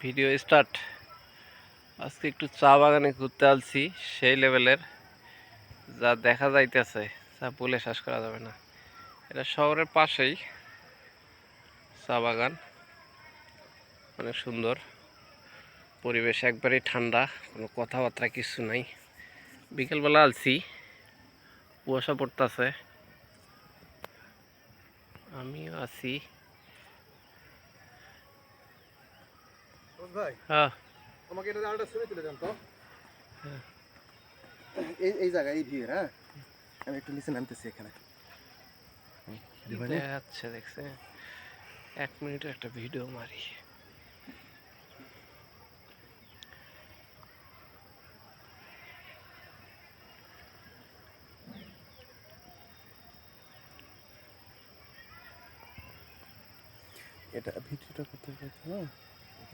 Video start. আজকে একটু চা বাগানে ঘুরতে আসছি, সেই লেভেলের যা দেখা যাইতেছে তা বলে শেষ করা যাবে না। এটা শহরের পাশেই চা বাগান, অনেক সুন্দর পরিবেশ, একবারেই ঠান্ডা, কোনো কথাবার্তা কিছু নাই। বিকেলবেলা আসছি, কুয়াশা পড়তেছে, আমিও আছি। ভাই হ্যাঁ, আমাকে এটা আরেকটা ছবি তুলে দেন তো। হ্যাঁ। এই জায়গায় এই ভিউ, হ্যাঁ আমি একটু নিচে নামতেছি এখানে। দেখা যাচ্ছে, দেখছে 1 মিনিটের একটা ভিডিও মারি। এটা ভিডিওটা করতে পারছি না।